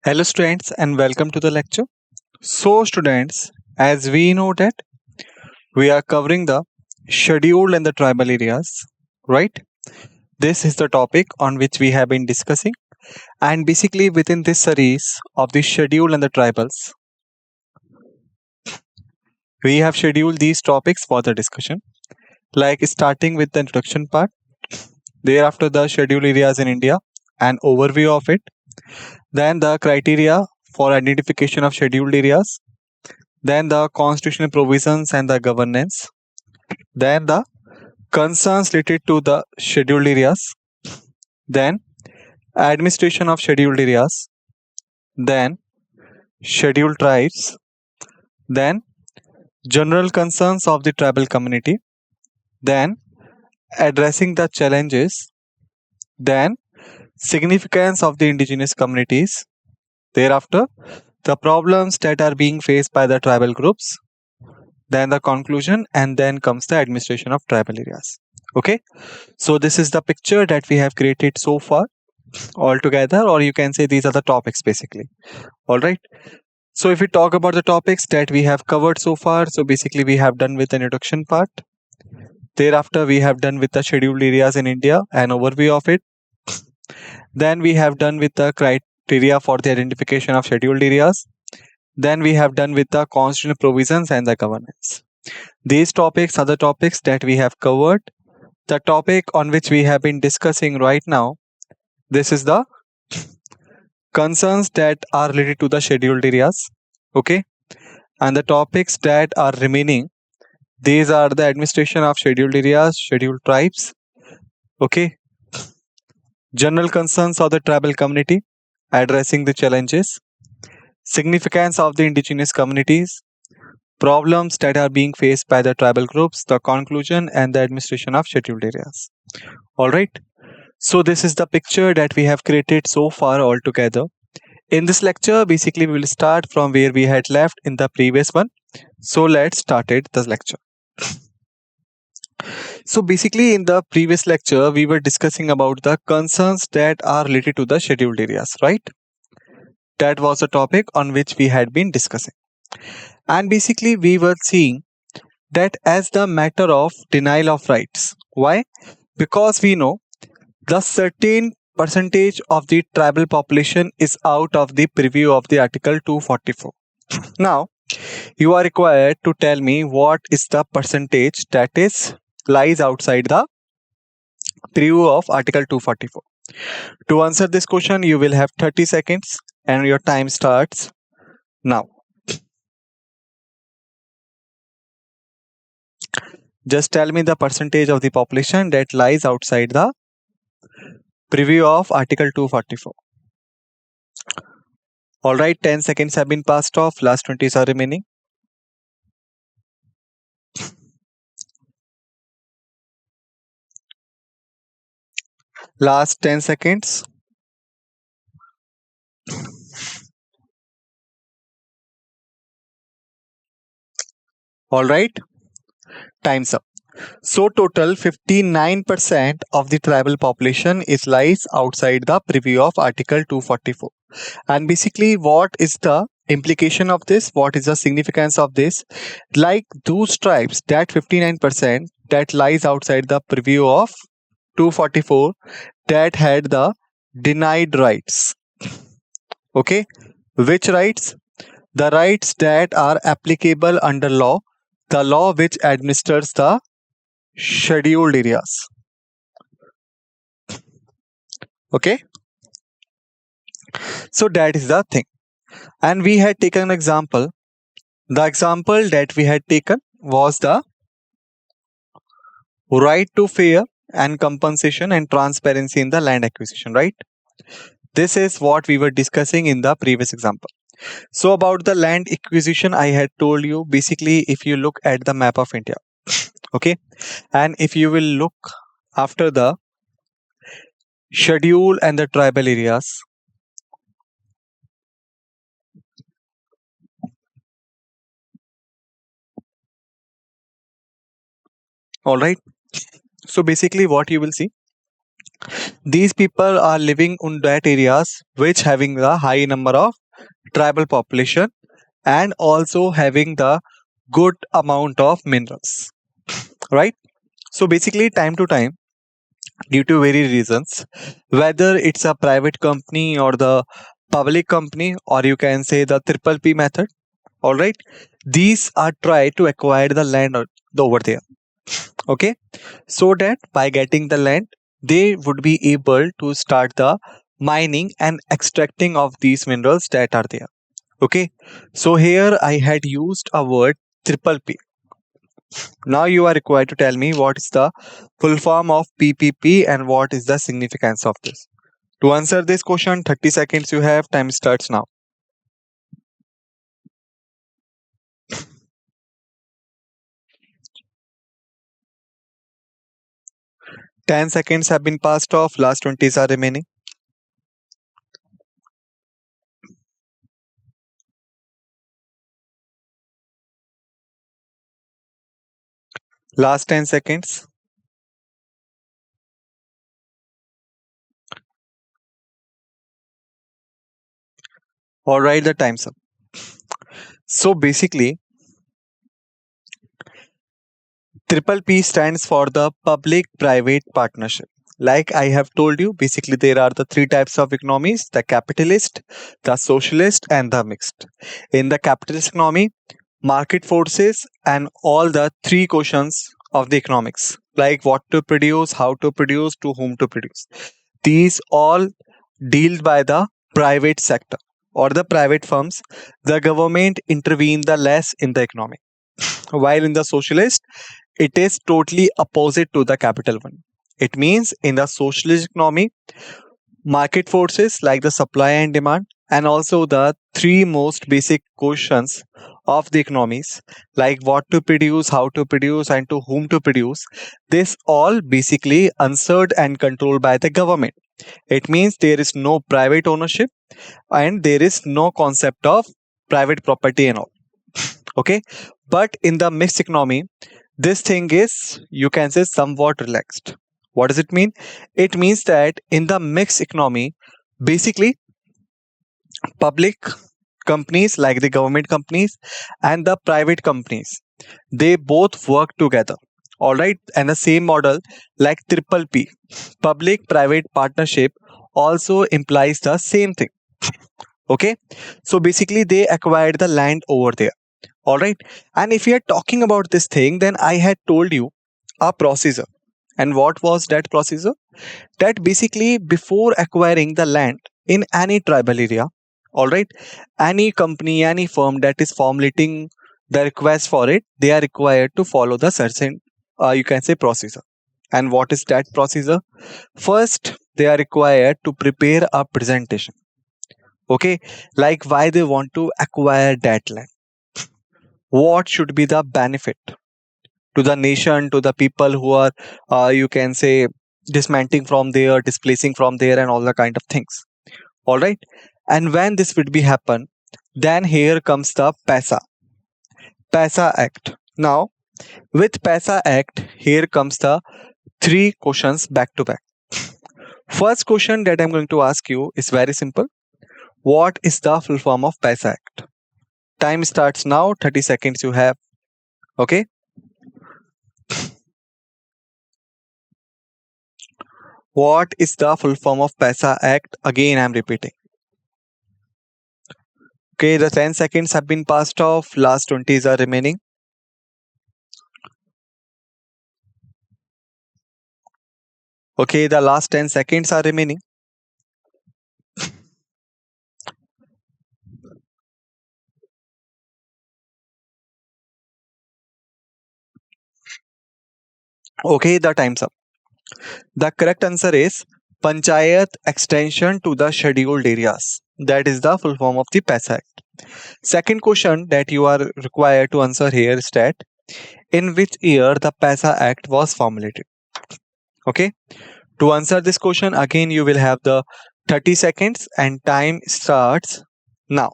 Hello students and welcome to the lecture. So students, as we know that we are covering the scheduled and the tribal areas, right? This is the topic on which we have been discussing, and basically within this series of the scheduled and the tribals, we have scheduled these topics for the discussion, like starting with the introduction part, thereafter the scheduled areas in India, an overview of it, then the criteria for identification of scheduled areas, then the constitutional provisions and the governance, then the concerns related to the scheduled areas, then administration of scheduled areas, then scheduled tribes, then general concerns of the tribal community, then addressing the challenges, then significance of the indigenous communities, thereafter the problems that are being faced by the tribal groups, then the conclusion, and then comes the administration of tribal areas. Okay, so this is the picture that we have created so far all together, or you can say these are the topics basically. All right, so if we talk about the topics that we have covered so far, so basically we have done with an introduction part, thereafter we have done with the scheduled areas in India, an overview of it, then we have done with the criteria for the identification of scheduled areas, then we have done with the constitutional provisions and the governance. These topics are the topics that we have covered. The topic on which we have been discussing right now, this is the concerns that are related to the scheduled areas. Okay, and the topics that are remaining, these are the administration of scheduled areas, scheduled tribes. Okay, general concerns of the tribal community, addressing the challenges, significance of the indigenous communities, problems that are being faced by the tribal groups, the conclusion, and the administration of scheduled areas. All right, so this is the picture that we have created so far all together. In this lecture, basically, we will start from where we had left in the previous one. So let's start it, the lecture. So basically, in the previous lecture, we were discussing about the concerns that are related to the scheduled areas, right? That was a topic on which we had been discussing. And basically, we were seeing that as the matter of denial of rights. Why? Because we know the certain percentage of the tribal population is out of the preview of the Article 244. Now, you are required to tell me what is the percentage that is lies outside the preview of Article 244. To answer this question, you will have 30 seconds and your time starts now. Just tell me the percentage of the population that lies outside the preview of Article 244. Alright, 10 seconds have been passed off, last 20 are remaining. Last 10 seconds. Alright, time's up. So total 59% of the tribal population is lies outside the preview of Article 244. And basically, what is the implication of this? What is the significance of this? Like those tribes, that 59% that lies outside the preview of 244, that had the denied rights. Okay, which rights? The rights that are applicable under law, the law which administers the scheduled areas. Okay, so that is the thing. And we had taken an example. The example that we had taken was the right to fair and compensation and transparency in the land acquisition, right? This is what we were discussing in the previous example. So about the land acquisition, I had told you basically if you look at the map of India, okay, and if you will look after the schedule and the tribal areas, all right. So basically what you will see, These people are living in that areas which having the high number of tribal population and also having the good amount of minerals, right? So basically, time to time, due to various reasons, whether it's a private company or the public company, or you can say the triple P method, all right, these are try to acquire the land over there, okay, so that by getting the land, they would be able to start the mining and extracting of these minerals that are there, okay. So here I had used a word triple P. Now you are required to tell me what is the full form of PPP and what is the significance of this. To answer this question, 30 seconds you have. Time starts now. 10 seconds have been passed off. Last 20s are remaining. Last 10 seconds. All right, the time's up. So basically, triple P stands for the public private partnership. Like I have told you, basically there are the three types of economies: the capitalist, the socialist, and the mixed. In the capitalist economy, market forces and all the three questions of the economics, like what to produce, how to produce, to whom to produce, these all dealt by the private sector or the private firms. The government intervene the less in the economy, while in the socialist it is totally opposite to the capital one. It means in the socialist economy, market forces like the supply and demand, and also the three most basic questions of the economies, like what to produce, how to produce, and to whom to produce, this all basically answered and controlled by the government. It means there is no private ownership and there is no concept of private property and all, okay. But in the mixed economy, this thing is, you can say, somewhat relaxed. What does it mean? It means that in the mixed economy, basically public companies like the government companies and the private companies, they both work together, all right, and the same model like triple P, public private partnership, also implies the same thing, okay. So basically they acquired the land over there, all right. And if we are talking about this thing, then I had told you a procedure. And what was that procedure? That basically before acquiring the land in any tribal area, all right, any company, any firm that is formulating the request for it, they are required to follow the certain, you can say, procedure. And what is that procedure? First, they are required to prepare a presentation, okay, like why they want to acquire that land, what should be the benefit to the nation, to the people who are, you can say, dismantling from there, displacing from there, and all the kind of things, all right. And when this would be happen, then here comes the PASA Act. Now with PASA Act, here comes the three questions back to back. First question that I'm going to ask you is very simple: what is the full form of PASA Act? Time starts now. 30 seconds you have, okay. What is the full form of PASA Act? Again I'm repeating. Okay, the 10 seconds have been passed off. Last 20s are remaining. Okay, the last 10 seconds are remaining. Okay, the time's up. The correct answer is Panchayat extension to the scheduled areas. That is the full form of the PASA Act. Second question that you are required to answer here is that in which year the PASA Act was formulated. Okay, to answer this question, again you will have the 30 seconds and time starts now.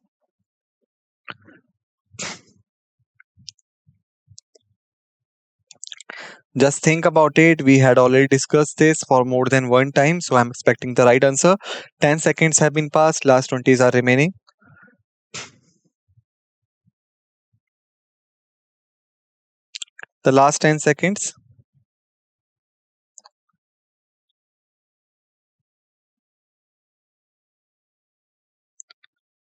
Just think about it. We had already discussed this for more than one time, so I'm expecting the right answer. 10 seconds have been passed, last 20s are remaining. The last 10 seconds.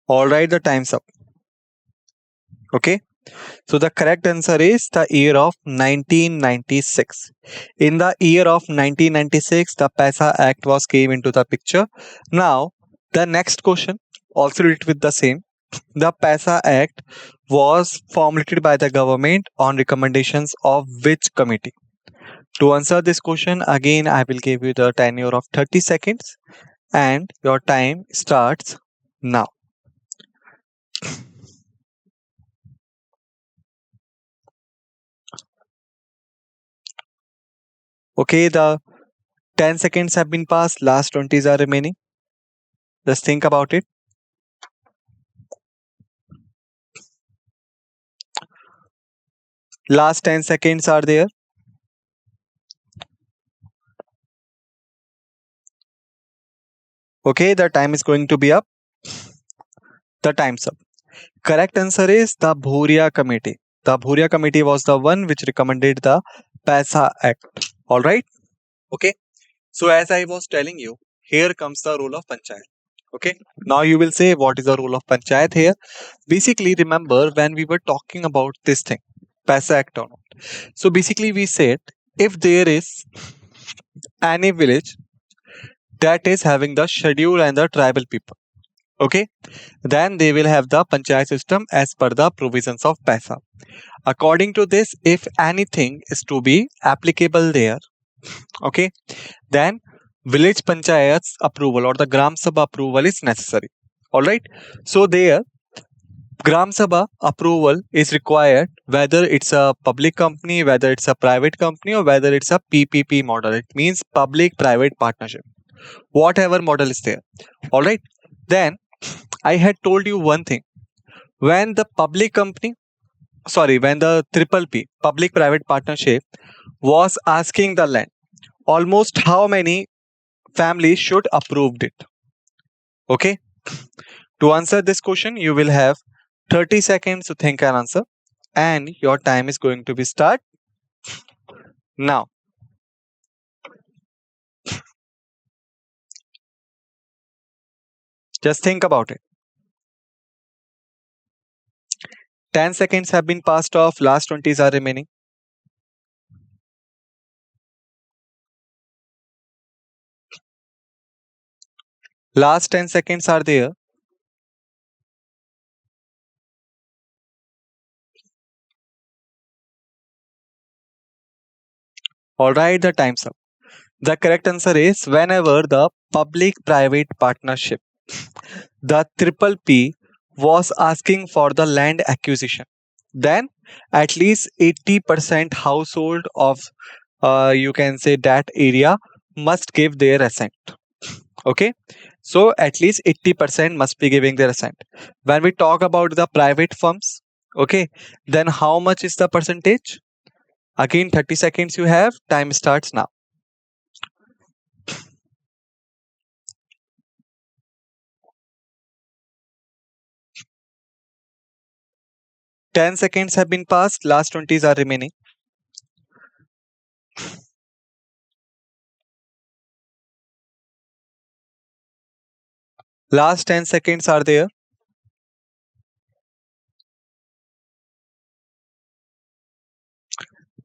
All right, the time's up. Okay. So the correct answer is the year of 1996. In the year of 1996, the PESA Act was came into the picture. Now, the next question, also related with the same. The PESA Act was formulated by the government on recommendations of which committee? To answer this question, again, I will give you the tenure of 30 seconds and your time starts now. Okay, the 10 seconds have been passed, last 20s are remaining. Just think about it. Last 10 seconds are there. Okay, the time is going to be up. The time's up. Correct answer is the Bhuria Committee. The Bhuria Committee was the one which recommended the PESA Act. All right. Okay. So as I was telling you, here comes the role of Panchayat. Okay. Now you will say what is the role of Panchayat here? Basically, remember when we were talking about this thing, PESA Act or not. So basically, we said if there is any village that is having the schedule and the tribal people, okay, then they will have the panchayat system as per the provisions of PESA. According to this, if anything is to be applicable there, okay, then village panchayat's approval or the gram sabha approval is necessary. All right. So there, gram sabha approval is required whether it's a public company, whether it's a private company, or whether it's a PPP model. It means public private partnership. Whatever model is there. All right. Then I had told you one thing. When the public company, when the triple P, public private partnership, was asking the land, almost how many families should approved it? Okay. To answer this question, you will have 30 seconds to think and answer, and your time is going to be start now. Just think about it. 10 seconds have been passed off, last 20s are remaining. Last 10 seconds are there. All right, the time's up. The correct answer is whenever the public private partnership, the triple P, was asking for the land acquisition, then at least 80% household of you can say that area must give their assent. Okay, so at least 80% must be giving their assent. When we talk about the private firms, okay, then how much is the percentage? Again, 30 seconds you have, time starts now. 10 seconds have been passed, last 20s are remaining. Last 10 seconds are there.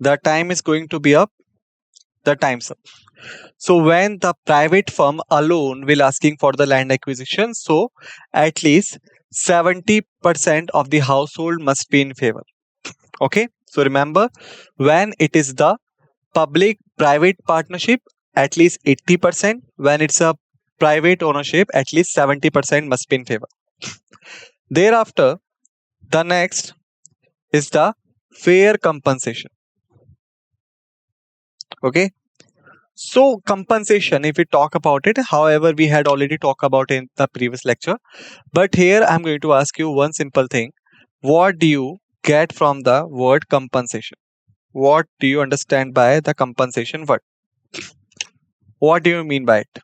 The time is going to be up. The time's up. So when the private firm alone will asking for the land acquisition, so at least 70% of the household must be in favor. Okay. So remember, when it is the public private partnership, at least 80%. When it's a private ownership, at least 70% must be in favor. Thereafter, the next is the fair compensation. Okay. So compensation, if we talk about it, however, we had already talked about in the previous lecture. But here I'm going to ask you one simple thing. What do you get from the word compensation? what do you understand by the compensation word? What do you mean by it?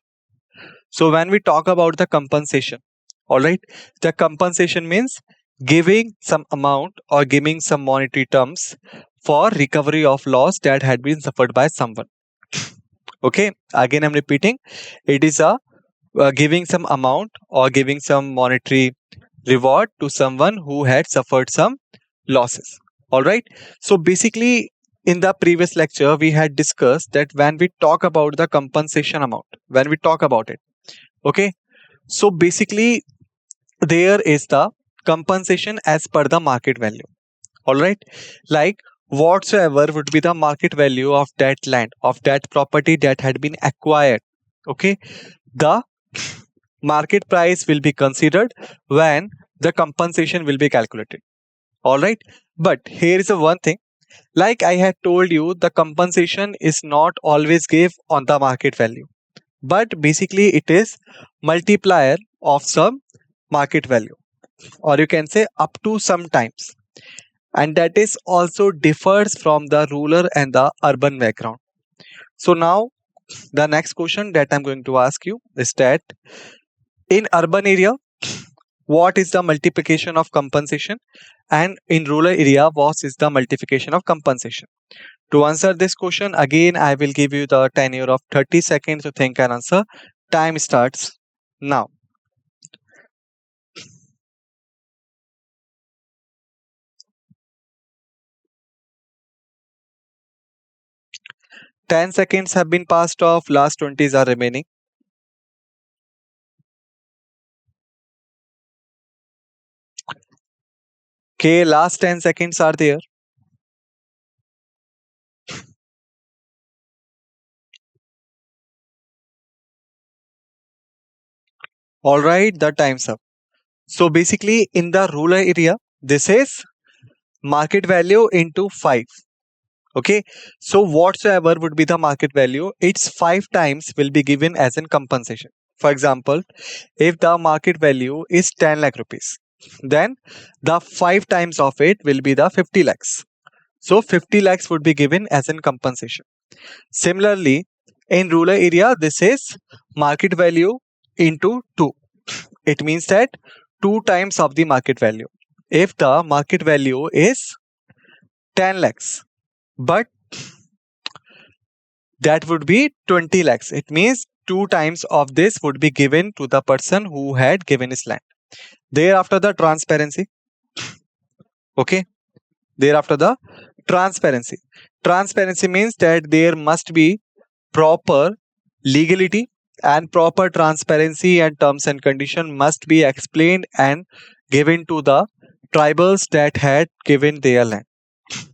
So when we talk about the compensation, all right, the compensation means giving some amount or giving some monetary terms for recovery of loss that had been suffered by someone. Okay, again I'm repeating, it is a giving some amount or giving some monetary reward to someone who had suffered some losses. All right. So basically, in the previous lecture, we had discussed that when we talk about the compensation amount, when we talk about it, okay. So basically, there is the compensation as per the market value. All right. Like whatsoever would be the market value of that land, of that property that had been acquired. Okay. The market price will be considered when the compensation will be calculated. All right. But here is a one thing. Like I had told you, the compensation is not always give on the market value, but basically it is multiplier of some market value, or you can say up to some times. And that is also differs from the rural and the urban background. So now the next question that I'm going to ask you is that in urban area, what is the multiplication of compensation, and in rural area what is the multiplication of compensation? To answer this question, again I will give you the tenure of 30 seconds to think and answer. Time starts now. 10 seconds have been passed off, last 20s are remaining. Okay, last 10 seconds are there. All right, the time's up. So basically in the rural area, this is market value into 5. Okay, so whatsoever would be the market value, its 5 times will be given as in compensation. For example, if the market value is 10 lakh rupees, then the 5 times of it will be the 50 lakhs. So 50 lakhs would be given as in compensation. Similarly, in rural area, this is market value into 2. It means that 2 times of the market value. If the market value is 10 lakhs, but that would be 20 lakhs. It means 2 times of this would be given to the person who had given his land. Thereafter, the transparency. Okay. Thereafter, the transparency. Transparency means that there must be proper legality and proper transparency, and terms and condition must be explained and given to the tribals that had given their land.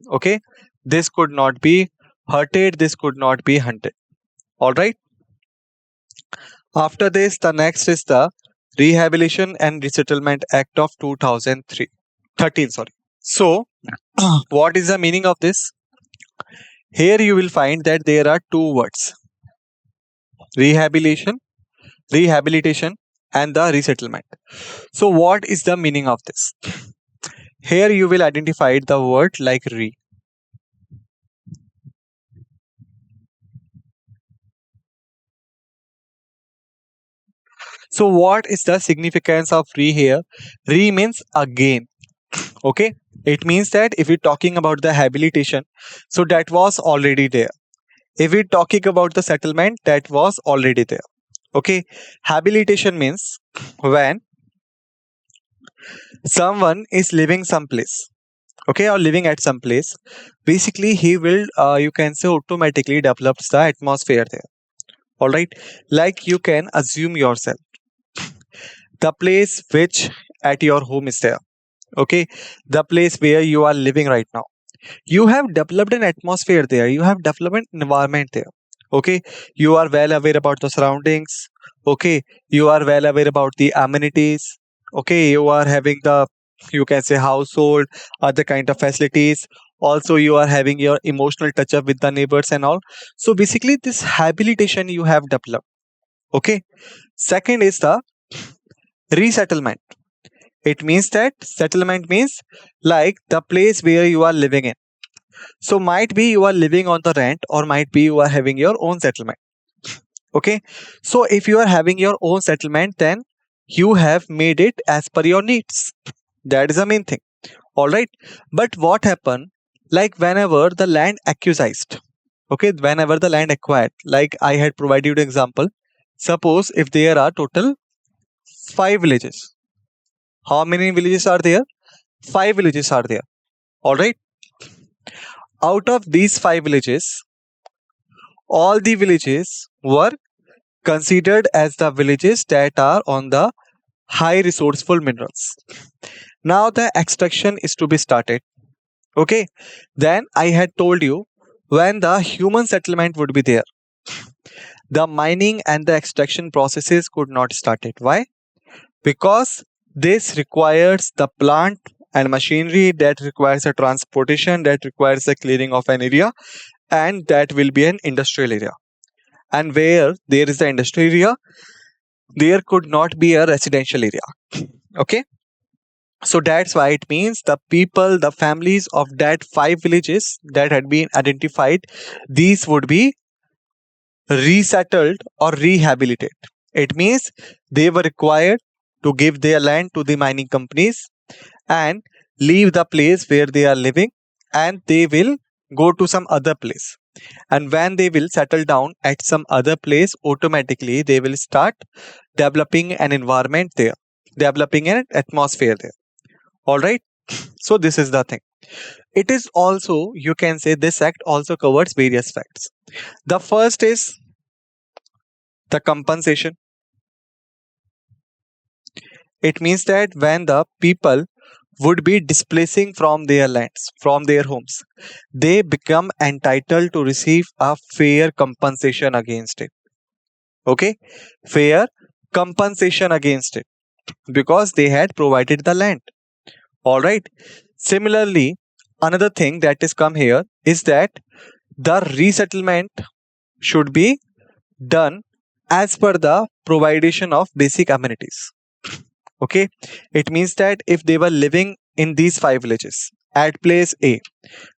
Okay. This could not be hurted. This could not be hunted. All right. After this, the next is the Rehabilitation and Resettlement Act of 2003. 13, sorry. So, what is the meaning of this? Here you will find that there are two words: rehabilitation, rehabilitation, and the resettlement. So, what is the meaning of this? Here you will identify the word like re. So, what is the significance of re here? Re means again. Okay, it means that if we're talking about the habilitation, so that was already there. If we're talking about the settlement, that was already there. Okay, habilitation means when someone is living someplace, okay, or living at some place, basically he will, you can say, automatically develops the atmosphere there. All right, like you can assume yourself the place which at your home is there. Okay, the place where you are living right now, you have developed an atmosphere there, you have developed an environment there. Okay, you are well aware about the surroundings. Okay, you are well aware about the amenities. Okay, you are having the, you can say, household, other kind of facilities. Also you are having your emotional touch up with the neighbors and all. So basically this habilitation you have developed. Okay, second is the resettlement. It means that settlement means like the place where you are living in. So might be you are living on the rent, or might be you are having your own settlement. Okay, so if you are having your own settlement, then you have made it as per your needs. That is the main thing. All right, but what happened, like whenever the land acquisized, okay, whenever the land acquired, like I had provided you the example. Suppose if there are total 5 villages. How many villages are there? 5 villages are there. All right, out of these 5 villages, all the villages were considered as the villages that are on the high resourceful minerals. Now the extraction is to be started. Okay, then I had told you, when the human settlement would be there, the mining and the extraction processes could not start it. Why? Because this requires the plant and machinery, that requires a transportation, that requires the clearing of an area, and that will be an industrial area. And where there is the industrial area, there could not be a residential area. Okay, so that's why it means the people, the families of that 5 villages that had been identified, these would be resettled or rehabilitated. It means they were required to give their land to the mining companies and leave the place where they are living, and they will go to some other place. And when they will settle down at some other place, automatically they will start developing an environment there, developing an atmosphere there. All right, so this is the thing. It is also, you can say, this act also covers various facts. The first is the compensation. It means that when the people would be displacing from their lands, from their homes, they become entitled to receive a fair compensation against it. Okay, fair compensation against it, because they had provided the land. All right. Similarly, another thing that is come here is that the resettlement should be done as per the provision of basic amenities. Okay, it means that if they were living in these 5 villages at place A,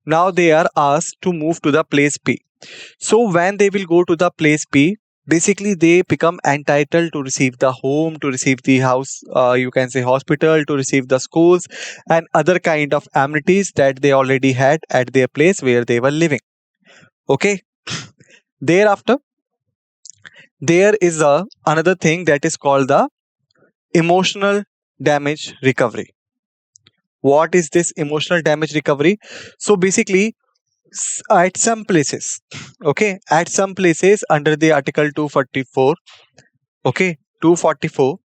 now they are asked to move to the place B. So when they will go to the place B, basically they become entitled to receive the home, to receive the house, you can say hospital, to receive the schools and other kind of amenities that they already had at their place where they were living. Okay, thereafter there is another thing that is called the emotional damage recovery. What is this emotional damage recovery? So basically, at some places, okay, at some places under the article 244, okay, 244,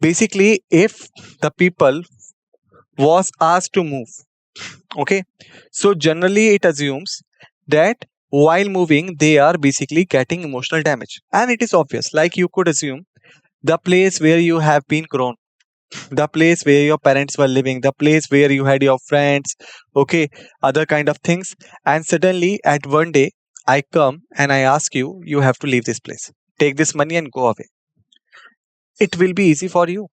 basically if the people was asked to move, okay, so generally it assumes that while moving they are basically getting emotional damage, and it is obvious, like you could assume the place where you have been grown, the place where your parents were living, the place where you had your friends, okay, other kind of things, and suddenly at one day I come and I ask you, you have to leave this place, take this money and go away. It will be easy for you?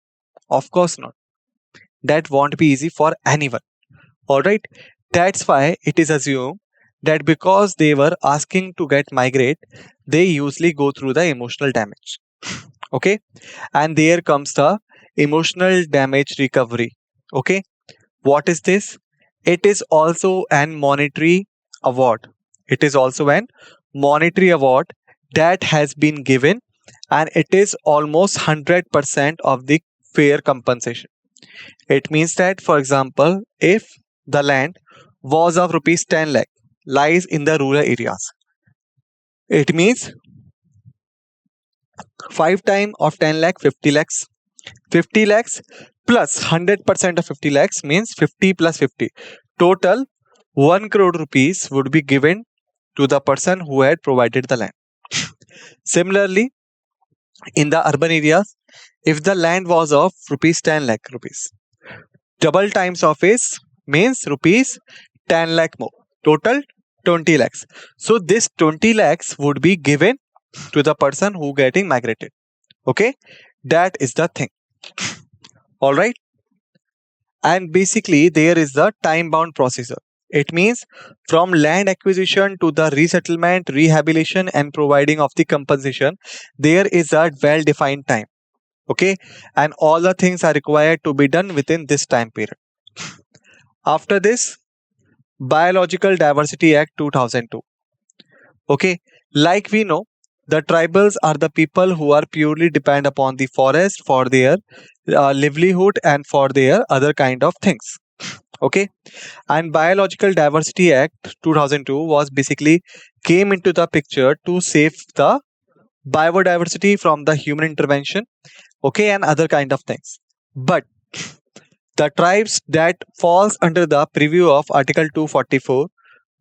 Of course not. That won't be easy for anyone. All right, that's why it is assumed that because they were asking to get migrate, they usually go through the emotional damage. Okay, and there comes the emotional damage recovery. Okay, what is this? It is also an monetary award. It is also an monetary award that has been given, and it is almost 100% of the fair compensation. It means that, for example, if the land was of rupees 10 lakh lies in the rural areas, it means 5 times of 10 lakh, 50 lakhs. 50 lakhs plus 100% of 50 lakhs means 50 plus 50. Total 1 crore rupees would be given to the person who had provided the land. Similarly, in the urban areas, if the land was of rupees 10 lakh rupees, double times of is means rupees 10 lakh more. Total 20 lakhs. So this 20 lakhs would be given to the person who getting migrated. Okay, that is the thing. All right, and basically there is the time bound procedure. It means from land acquisition to the resettlement, rehabilitation, and providing of the compensation, there is a well defined time. Okay, and all the things are required to be done within this time period. After this, Biological Diversity Act 2002. Okay, like we know, the tribals are the people who are purely depend upon the forest for their livelihood and for their other kind of things. Okay, and Biological Diversity Act 2002 was basically came into the picture to save the biodiversity from the human intervention, okay, and other kind of things. But the tribes that falls under the preview of Article 244,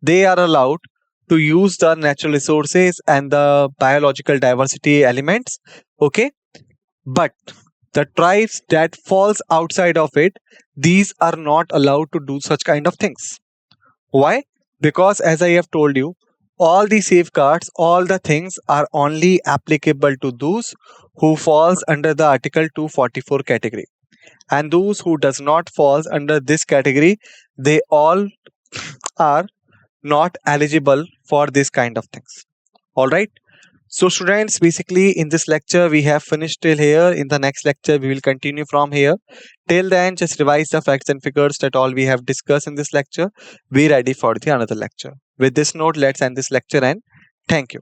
they are allowed to use the natural resources and the biological diversity elements, okay, but the tribes that falls outside of it, these are not allowed to do such kind of things. Why? Because as I have told you, all the safeguards, all the things are only applicable to those who falls under the Article 244 category, and those who does not falls under this category, they all are not eligible for this kind of things. All right. So students, basically in this lecture we have finished till here. In the next lecture we will continue from here. Till then, just revise the facts and figures that all we have discussed in this lecture. Be ready for the another lecture. With this note, let's end this lecture and thank you.